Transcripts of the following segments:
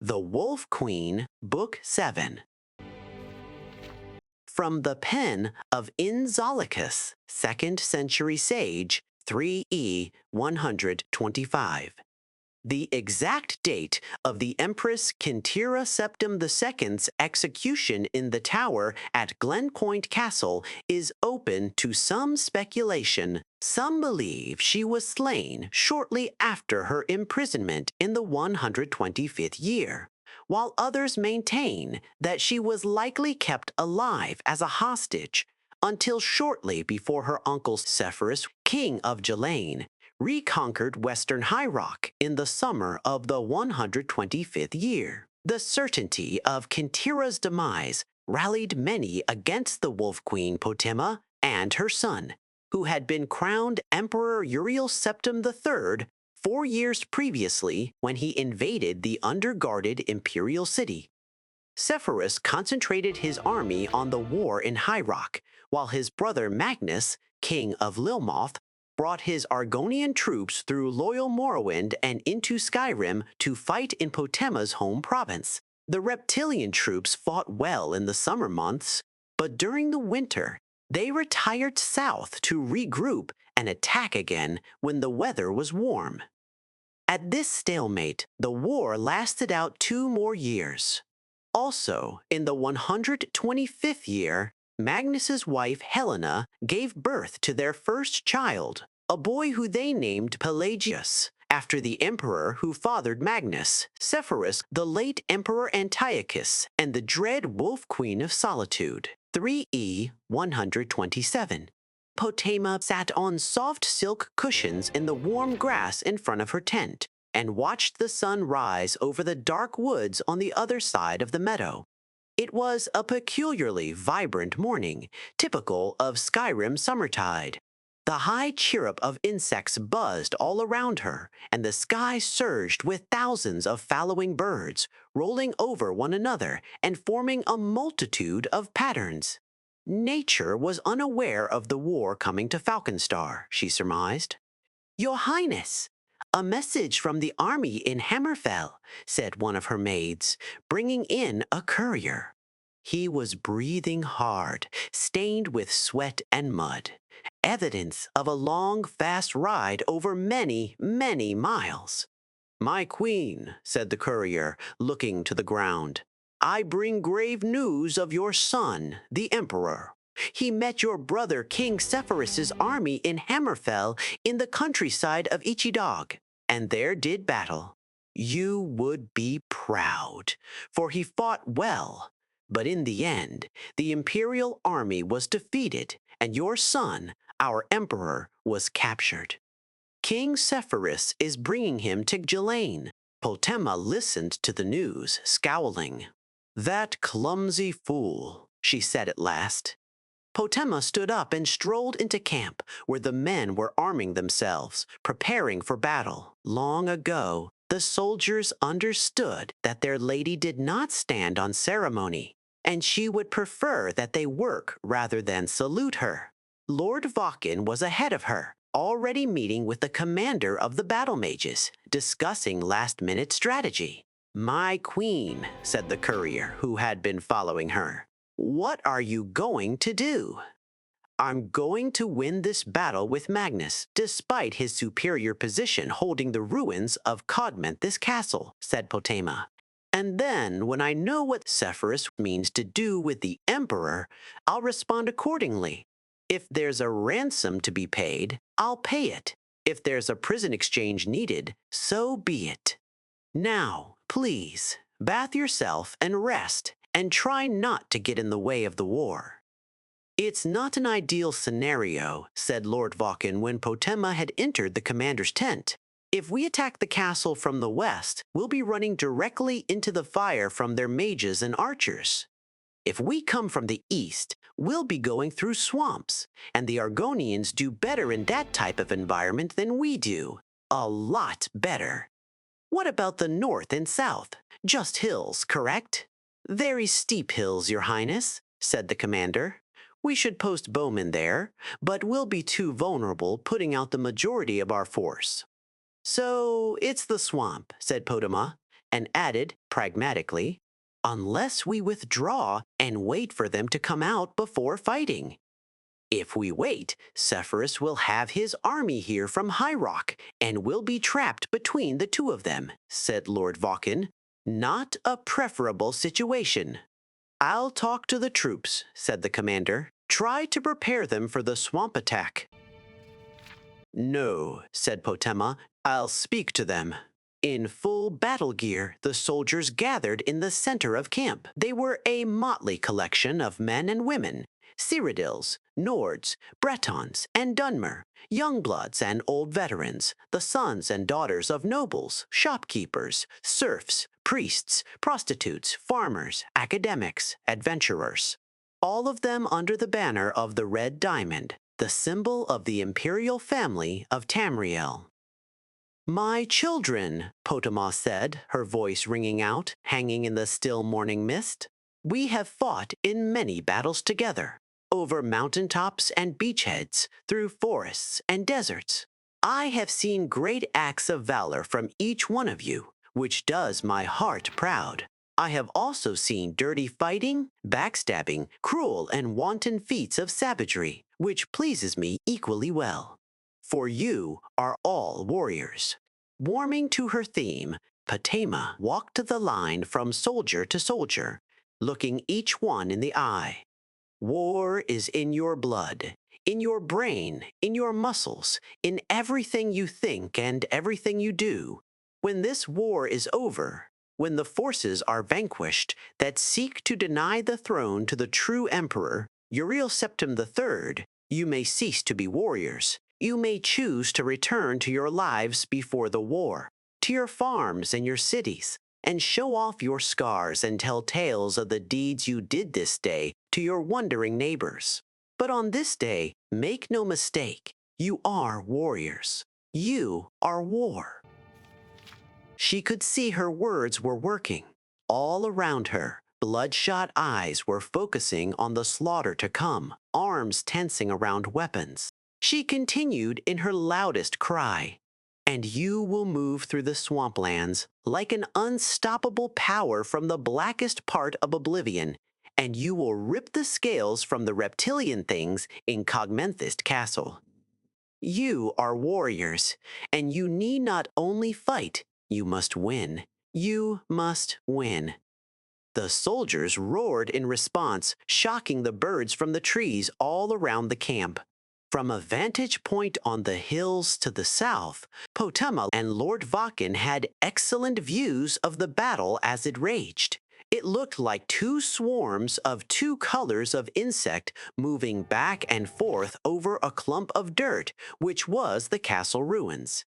The Wolf Queen, Book 7. From the pen of Inzolicus, 2nd century sage, 3e 125. The exact date of the Empress Quintira Septim II's execution in the tower at Glenpoint Castle is open to some speculation. Some believe she was slain shortly after her imprisonment in the 125th year, while others maintain that she was likely kept alive as a hostage until shortly before her uncle Sepphoris, king of Gilane, reconquered Western High Rock in the summer of the 125th year. The certainty of Quintira's demise rallied many against the Wolf Queen Potema and her son, who had been crowned Emperor Uriel Septim III 4 years previously when he invaded the underguarded imperial city. Sepphoris concentrated his army on the war in High Rock, while his brother Magnus, king of Lilmoth, brought his Argonian troops through loyal Morrowind and into Skyrim to fight in Potema's home province. The Reptilian troops fought well in the summer months, but during the winter, they retired south to regroup and attack again when the weather was warm. At this stalemate, the war lasted out 2 more years. Also, in the 125th year, Magnus's wife Helena gave birth to their first child, a boy who they named Pelagius, after the emperor who fathered Magnus, Sepphoris, the late Emperor Antiochus, and the dread Wolf Queen of Solitude. 3e 127. Potema sat on soft silk cushions in the warm grass in front of her tent and watched the sun rise over the dark woods on the other side of the meadow. It was a peculiarly vibrant morning, typical of Skyrim summertide. The high chirrup of insects buzzed all around her, and the sky surged with thousands of fallowing birds, rolling over one another and forming a multitude of patterns. Nature was unaware of the war coming to Falkenstar, she surmised. "Your Highness, a message from the army in Hammerfell," said one of her maids, bringing in a courier. He was breathing hard, stained with sweat and mud, evidence of a long, fast ride over many, many miles. "My queen," said the courier, looking to the ground, "I bring grave news of your son, the emperor. He met your brother King Sepphoris's army in Hammerfell in the countryside of Ichidog, and there did battle. You would be proud, for he fought well, but in the end, the imperial army was defeated, and your son, our emperor, was captured. King Sepphoris is bringing him to Gilane." Potema listened to the news, scowling. "That clumsy fool," she said at last. Potema stood up and strolled into camp, where the men were arming themselves, preparing for battle. Long ago, the soldiers understood that their lady did not stand on ceremony, and she would prefer that they work rather than salute her. Lord Vakin was ahead of her, already meeting with the commander of the battle mages, discussing last-minute strategy. "My queen," said the courier who had been following her, "what are you going to do?" "I'm going to win this battle with Magnus, despite his superior position holding the ruins of Codmenthus Castle," said Potema. "And then, when I know what Sepphoris means to do with the emperor, I'll respond accordingly. If there's a ransom to be paid, I'll pay it. If there's a prison exchange needed, so be it. Now, please, bath yourself and rest, and try not to get in the way of the war." "It's not an ideal scenario," said Lord Vakin when Potema had entered the commander's tent. "If we attack the castle from the west, we'll be running directly into the fire from their mages and archers. If we come from the east, we'll be going through swamps, and the Argonians do better in that type of environment than we do. A lot better. What about the north and south? Just hills, correct?" "Very steep hills, Your Highness," said the commander. "We should post bowmen there, but we'll be too vulnerable putting out the majority of our force." "So it's the swamp," said Potema. and added pragmatically, "Unless we withdraw and wait for them to come out before fighting. If we wait, Sepphoris will have his army here from High Rock, and we'll be trapped between the two of them," said Lord Vulcan. "Not a preferable situation." "I'll talk to the troops," said the commander. "Try to prepare them for the swamp attack." "No," said Potema. "I'll speak to them." In full battle gear, the soldiers gathered in the center of camp. They were a motley collection of men and women, Cyrodiils, Nords, Bretons, and Dunmer, young bloods and old veterans, the sons and daughters of nobles, shopkeepers, serfs, priests, prostitutes, farmers, academics, adventurers. All of them under the banner of the Red Diamond, the symbol of the imperial family of Tamriel. "My children," Potema said, her voice ringing out, hanging in the still morning mist. "We have fought in many battles together, over mountaintops and beachheads, through forests and deserts. I have seen great acts of valor from each one of you, which does my heart proud. I have also seen dirty fighting, backstabbing, cruel and wanton feats of savagery, which pleases me equally well. For you are all warriors." Warming to her theme, Potema walked the line from soldier to soldier, looking each one in the eye. "War is in your blood, in your brain, in your muscles, in everything you think and everything you do. When this war is over, when the forces are vanquished that seek to deny the throne to the true emperor, Uriel Septim III, you may cease to be warriors. You may choose to return to your lives before the war, to your farms and your cities, and show off your scars and tell tales of the deeds you did this day to your wondering neighbors. But on this day, make no mistake, you are warriors. You are war." She could see her words were working. All around her, bloodshot eyes were focusing on the slaughter to come, arms tensing around weapons. She continued in her loudest cry, "And you will move through the swamplands like an unstoppable power from the blackest part of oblivion, and you will rip the scales from the reptilian things in Cogmenthist Castle. You are warriors, and you need not only fight, you must win. You must win." The soldiers roared in response, shocking the birds from the trees all around the camp. From a vantage point on the hills to the south, Potema and Lord Vulcan had excellent views of the battle as it raged. It looked like two swarms of two colors of insect moving back and forth over a clump of dirt, which was the castle ruins.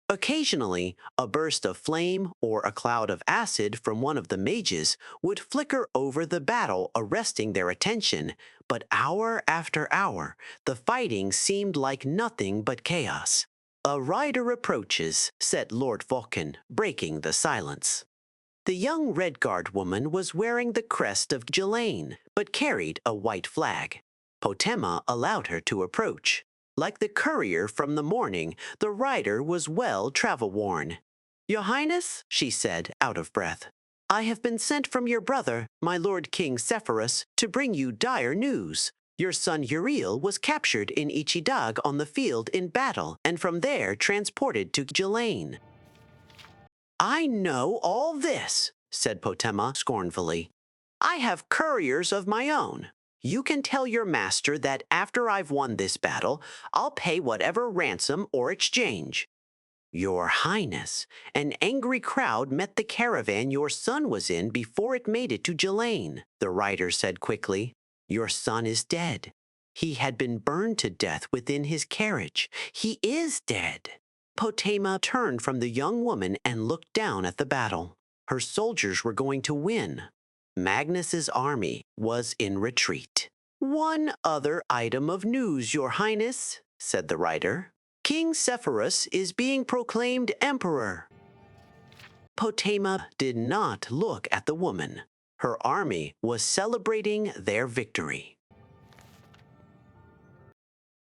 Occasionally, a burst of flame or a cloud of acid from one of the mages would flicker over the battle, arresting their attention, but hour after hour, the fighting seemed like nothing but chaos. "A rider approaches," said Lord Vulcan, breaking the silence. The young Redguard woman was wearing the crest of Ghislaine, but carried a white flag. Potema allowed her to approach. Like the courier from the morning, the rider was well travel-worn. "Your Highness," she said, out of breath, "I have been sent from your brother, my Lord King Sepphoris, to bring you dire news. Your son Uriel was captured in Ichidag on the field in battle, and from there transported to Ghislaine." "I know all this," said Potema scornfully. "I have couriers of my own. You can tell your master that after I've won this battle, I'll pay whatever ransom or exchange." "Your Highness, an angry crowd met the caravan your son was in before it made it to Ghislaine," the rider said quickly. "Your son is dead. He had been burned to death within his carriage. He is dead." Potema turned from the young woman and looked down at the battle. Her soldiers were going to win. Magnus's army was in retreat. "One other item of news, Your Highness," said the rider. "King Sepphoris is being proclaimed emperor." Potema did not look at the woman. Her army was celebrating their victory.